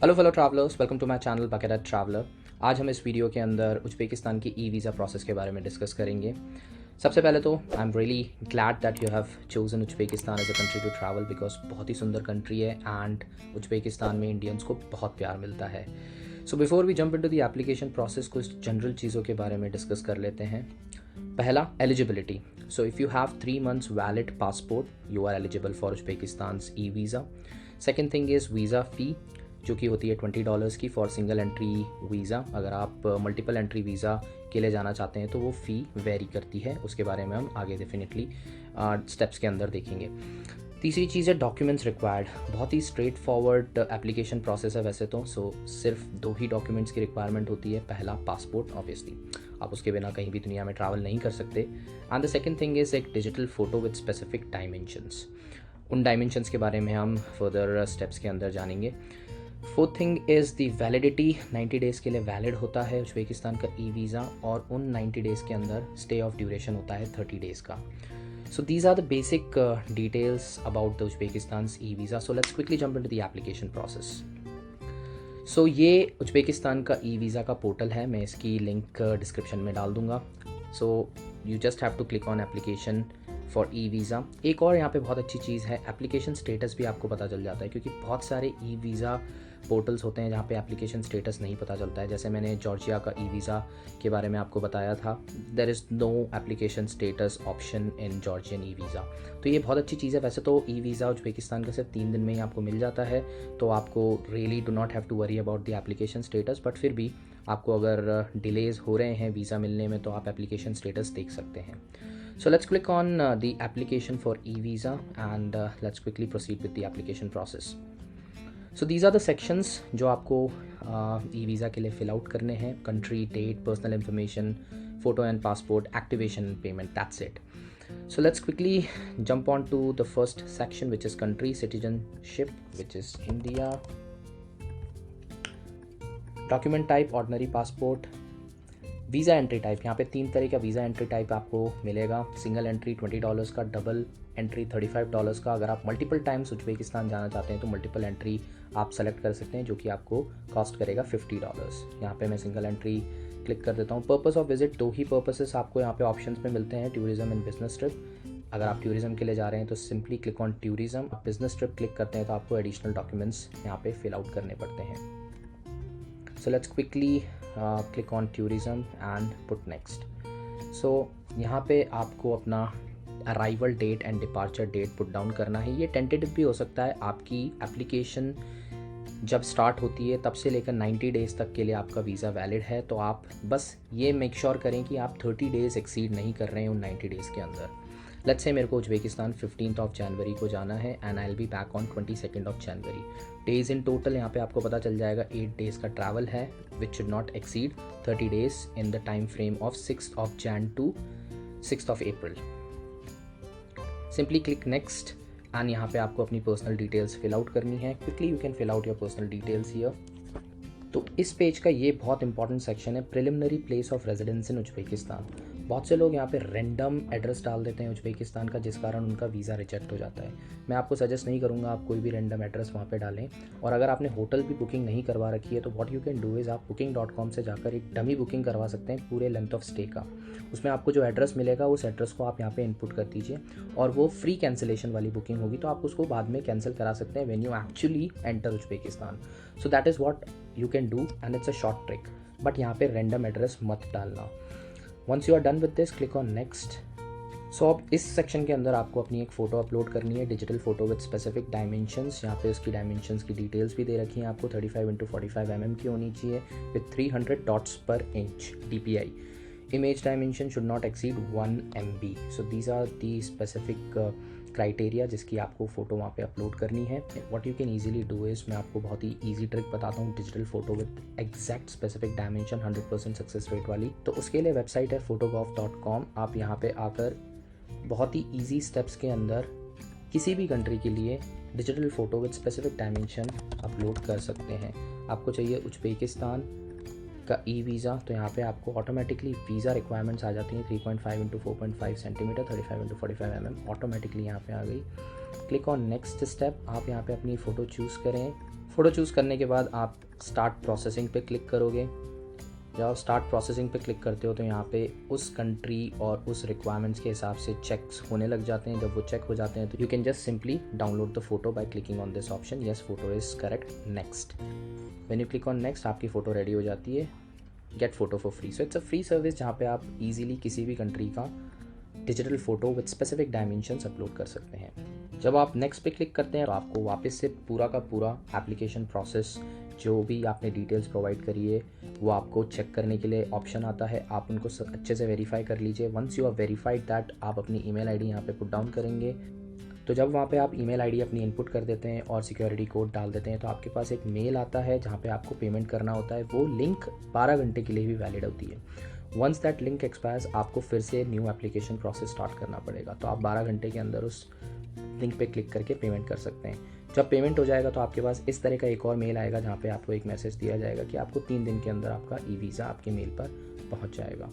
Hello fellow travellers, welcome to my channel bucket traveller. आज हम इस वीडियो के अंदर उज़्बेकिस्तान की ई वीज़ा प्रोसेस के बारे में डिस्कस करेंगे। सबसे पहले तो I am really glad that you have chosen Uzbekistan as a country to travel because बहुत ही सुंदर कंट्री है एंड उज़्बेकिस्तान में इंडियंस को बहुत प्यार मिलता है। So before we jump into the application process कुछ जनरल चीज़ों के बारे में डिस्कस कर लेते हैं। पहला, eligibility. So if you have 3 months valid passport you are eligible for Uzbekistan e visa. Second thing is visa fee जो कि होती है $20 की फॉर सिंगल एंट्री वीज़ा। अगर आप मल्टीपल एंट्री वीज़ा के लिए जाना चाहते हैं तो वो फ़ी वेरी करती है, उसके बारे में हम आगे डेफिनेटली स्टेप्स के अंदर देखेंगे। तीसरी चीज़ है डॉक्यूमेंट्स रिक्वायर्ड। बहुत ही स्ट्रेट फॉरवर्ड एप्लीकेशन प्रोसेस है वैसे तो। सिर्फ 2 ही डॉक्यूमेंट्स की रिक्वायरमेंट होती है। पहला, पासपोर्ट, ऑब्वियसली आप उसके बिना कहीं भी दुनिया में ट्रैवल नहीं कर सकते। And the second thing is एक digital photo with specific dimensions. उन डायमेंशंस के बारे में हम फर्दर स्टेप्स के अंदर जानेंगे। Fourth thing is the validity. 90 days के लिए वैलिड होता है उज़्बेकिस्तान का ई वीज़ा और उन 90 डेज़ के अंदर स्टे ऑफ ड्यूरेशन होता है 30 डेज़ का। So these are the basic details about the Uzbekistan e visa. So let's quickly jump into the application process. So ये उज़्बेकिस्तान का ई वीज़ा का पोर्टल है, मैं इसकी लिंक डिस्क्रिप्शन में डाल दूंगा। So you just have to click on application for e visa. एक और यहाँ पे बहुत अच्छी चीज़ है, एप्लीकेशन स्टेटस भी आपको पता चल जाता है, क्योंकि बहुत सारे ई वीज़ा पोर्टल्स होते हैं जहाँ पे एप्लीकेशन स्टेटस नहीं पता चलता है। जैसे मैंने जॉर्जिया का ई वीज़ा के बारे में आपको बताया था, there is no application status option in Georgian e visa. तो ये बहुत अच्छी चीज़ है। वैसे तो ई वीज़ा उज़्बेकिस्तान का सिर्फ 3 दिन में ही आपको मिल जाता है, तो आपको really do not have to worry about the application status. But फिर भी आपको अगर डिलेज़ हो रहे हैं वीज़ा मिलने में तो आप एप्लीकेशन स्टेटस देख सकते हैं। So let's click on the application for e-visa and let's quickly proceed with the application process. So these are the sections जो आपको e-visa के लिए fill out करने हैं: country, date, personal information, photo and passport, activation and payment. That's it. So let's quickly jump on to the first section, which is country, citizenship, which is India. Document type, ordinary passport. Visa entry type, यहाँ पे 3 तरह का visa entry type आपको मिलेगा। Single entry $20 का, double entry $35 का। अगर आप मल्टीपल टाइम्स उज़्बेकिस्तान जाना चाहते हैं तो मल्टीपल एंट्री आप सेलेक्ट कर सकते हैं, जो कि आपको कॉस्ट करेगा $50। यहाँ पे मैं सिंगल एंट्री क्लिक कर देता हूँ। Purpose of visit, 2 he purposes आपको यहाँ पे ऑप्शंस में मिलते हैं, टूरिज्म एंड बिजनेस ट्रिप। अगर आप टूरिज्म के लिए जा रहे हैं तो सिंपली क्लिक ऑन टूरिज्म। आप बिजनेस ट्रिप क्लिक करते हैं तो आपको एडिशनल डॉक्यूमेंट्स यहाँ पे फिल आउट करने पड़ते हैं। So let's quickly click on tourism and put next. So यहाँ पे आपको अपना arrival date and departure date put down करना है। ये टेंटेटिव भी हो सकता है। आपकी एप्लीकेशन जब स्टार्ट होती है तब से लेकर 90 डेज़ तक के लिए आपका वीज़ा वैलिड है, तो आप बस ये मेक श्योर करें कि आप 30 डेज़ एक्सीड नहीं कर रहे हैं उन 90 डेज़ के अंदर। लेट्स से मेरे को उज़्बेकिस्तान 15 जनवरी को जाना है and I will be back on 22 January. Days in total यहाँ पे आपको पता चल जाएगा 8 डेज़ का ट्रैवल है, which should not exceed 30 days in the time frame of 6 Jan to 6 April। Simply click next and यहाँ पे आपको अपनी पर्सनल डिटेल्स फिल आउट करनी है। Quickly you can fill out your personal details here. तो इस page का ये बहुत इंपॉर्टेंट सेक्शन है, preliminary place of residence in Uzbekistan. बहुत से लोग यहाँ पे रैंडम एड्रेस डाल देते हैं उज़्बेकिस्तान का, जिस कारण उनका वीज़ा रिजेक्ट हो जाता है। मैं आपको सजेस्ट नहीं करूँगा आप कोई भी रैंडम एड्रेस वहाँ पे डालें। और अगर आपने होटल भी बुकिंग नहीं करवा रखी है तो what you can do is आप booking.com से जाकर एक डमी बुकिंग करवा सकते हैं पूरे लेंथ ऑफ स्टे का। उसमें आपको जो एड्रेस मिलेगा उस एड्रेस को आप यहाँ पे इनपुट कर दीजिए और वो फ्री कैंसिलेशन वाली बुकिंग होगी, तो आप उसको बाद में कैंसिल करा सकते हैं when you actually enter Uzbekistan. So that is what you can do and it's a short trick. But यहाँ पे रैंडम एड्रेस मत डालना। Once you are done with this, click on next. So अब इस section के अंदर आपको अपनी एक फ़ोटो अपलोड करनी है, digital photo with specific dimensions. यहाँ पे इसकी डायमेंशंस की डिटेल्स भी दे रखी हैं आपको। 35x45 mm की होनी चाहिए विद 300 डॉट्स पर inch DPI। Image dimension should not exceed 1 MB. So these are the specific criteria जिसकी आपको फ़ोटो वहाँ पे अपलोड करनी है। What you can easily do is, मैं आपको बहुत ही ईजी ट्रिक बताता हूँ, digital photo with exact specific dimension 100% success rate वाली। तो उसके लिए वेबसाइट है photogov.com। आप यहाँ पे आकर बहुत ही ईजी स्टेप्स के अंदर किसी भी कंट्री के लिए digital photo with specific dimension upload कर सकते हैं। आपको चाहिए उज़्बेकिस्तान का ई वीज़ा, तो यहाँ पे आपको ऑटोमेटिकली वीज़ा रिक्वायरमेंट्स आ जाती हैं। 3.5 x 4.5 centimetre, 35 x 45 mm automatically यहाँ पे आ गई। Click on next step. आप यहाँ पे अपनी फ़ोटो चूज़ करें। फ़ोटो चूज़ करने के बाद आप स्टार्ट प्रोसेसिंग पे क्लिक करोगे। जब आप स्टार्ट प्रोसेसिंग पे क्लिक करते हो तो यहाँ पे उस कंट्री और उस रिक्वायरमेंट्स के हिसाब से चेक्स होने लग जाते हैं। जब वो चेक हो जाते हैं तो you can just simply download the photo by clicking on this option, yes photo is correct, next. When you click on next आपकी फ़ोटो रेडी हो जाती है। Get photo for free. So it's a free service जहाँ पे आप easily किसी भी country का digital photo with specific dimensions upload कर सकते हैं। जब आप नेक्स्ट पे क्लिक करते हैं तो आपको वापस से पूरा का पूरा एप्लीकेशन प्रोसेस, जो भी आपने डिटेल्स प्रोवाइड करी है वो आपको चेक करने के लिए ऑप्शन आता है। आप उनको अच्छे से वेरीफाई कर लीजिए। Once you are verified that, आप अपनी ईमेल आईडी यहाँ पे पुट डाउन करेंगे। तो जब वहाँ पे आप ईमेल आईडी अपनी इनपुट कर देते हैं और सिक्योरिटी कोड डाल देते हैं तो आपके पास एक मेल आता है जहाँ पे आपको पेमेंट करना होता है। वो लिंक 12 घंटे के लिए भी वैलिड होती है। वंस दैट लिंक एक्सपायर्स आपको फिर से न्यू एप्लीकेशन प्रोसेस स्टार्ट करना पड़ेगा। तो आप 12 घंटे के अंदर उस लिंक पे क्लिक करके पेमेंट कर सकते हैं। जब पेमेंट हो जाएगा तो आपके पास इस तरह का एक और मेल आएगा जहाँ पे आपको एक मैसेज दिया जाएगा कि आपको 3 दिन के अंदर आपका ई वीज़ा आपके मेल पर पहुँच जाएगा।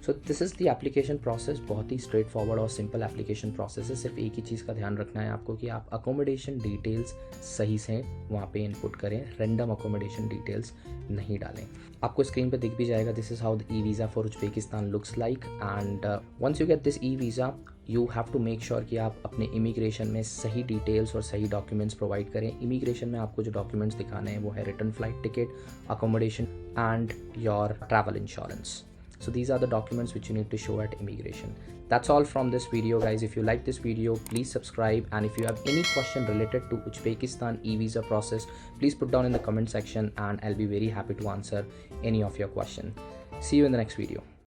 So this is the application process. बहुत ही स्ट्रेट फॉरवर्ड और सिंपल एप्लीकेशन प्रोसेस है। सिर्फ एक ही चीज़ का ध्यान रखना है आपको कि आप अकोमोडेशन डिटेल्स सही से वहाँ पे इनपुट करें, रैंडम अकोमोडेशन डिटेल्स नहीं डालें। आपको स्क्रीन पे दिख भी जाएगा this is how the e visa for Uzbekistan looks like. And once you get this e visa you have to make sure कि आप अपने इमिग्रेशन में सही डिटेल्स और सही डॉक्यूमेंट्स प्रोवाइड करें। इमिग्रेशन में आपको जो डॉक्यूमेंट्स दिखाने हैं वो है return flight ticket, accommodation and your travel insurance. So these are the documents which you need to show at immigration. That's all from this video, guys. If you like this video, please subscribe, and if you have any question related to Uzbekistan e-visa process, please put down in the comment section and I'll be very happy to answer any of your question. See you in the next video.